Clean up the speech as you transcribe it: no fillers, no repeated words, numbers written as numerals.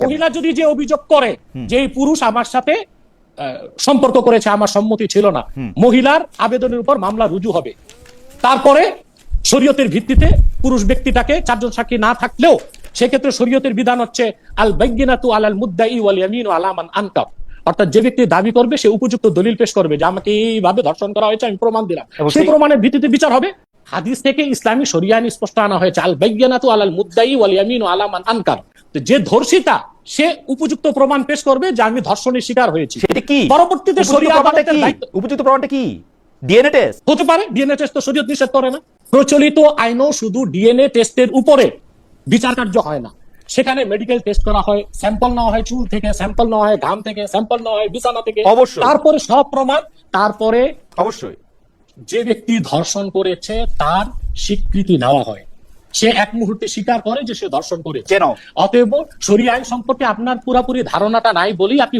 মহিলা যদি যে অভিযোগ করে যে এই পুরুষ আমার সাথে সম্পর্ক করেছে, আমার সম্মতি ছিল না, মহিলার আবেদনের উপর মামলা রুজু হবে। তারপরে শরীয়তের ভিত্তিতে পুরুষ ব্যক্তিটাকে, চারজন সাক্ষী না থাকলেও সেক্ষেত্রে শরীয়তের বিধান হচ্ছে আল বাইয়িনাতু আলাল মুদ্দাই ওয়াল ইয়ামিনু আলা মান আনকার, অর্থাৎ যে ব্যক্তি দাবি করবে সে উপযুক্ত দলিল পেশ করবে যে আমাকে এইভাবে ধর্ষণ করা হয়েছে, আমি প্রমাণ দিলাম, সেই প্রমাণের ভিত্তিতে বিচার হবে। হাদিস থেকে ইসলামী শরিয়া আইন স্পষ্ট আনা হয়েছে আল বাইয়িনাতু আলাল মুদ্দাই ওয়াল ইয়ামিনু আলা মান আনকার, যে ধর্ষিতা সে উপযুক্ত প্রমাণ পেশ করবে যে আমি ধর্ষণের শিকার হয়েছি। সেটা কি পরবর্তীতে শরিয়া আদালতের দায়িত্ব, উপযুক্ত প্রমাণটা কি? ডিএনএ টেস্ট হতে পারে, ডিএনএ টেস্ট তো শরীয়ত নিষেধ করে না। প্রচলিত আইনও শুধু ডিএনএ টেস্টের উপরে বিচার কার্য হয় না, সেখানে মেডিকেল টেস্ট করা হয়, স্যাম্পল নেওয়া হয় চুল থেকে, স্যাম্পল নেওয়া হয় ঘাম থেকে, স্যাম্পল নেওয়া হয় বিছানা থেকে, তারপরে সব প্রমাণ, তারপরে অবশ্যই যে ব্যক্তি ধর্ষণ করেছে তার স্বীকৃতি নেওয়া হয়, সে এক মুহূর্তে স্বীকার করে যে সে ধর্ষণ করেছে। অতএব শরিয়া আইন সম্পর্কে আপনার পুরোপুরি ধারণাটা নাই বলেই আপনি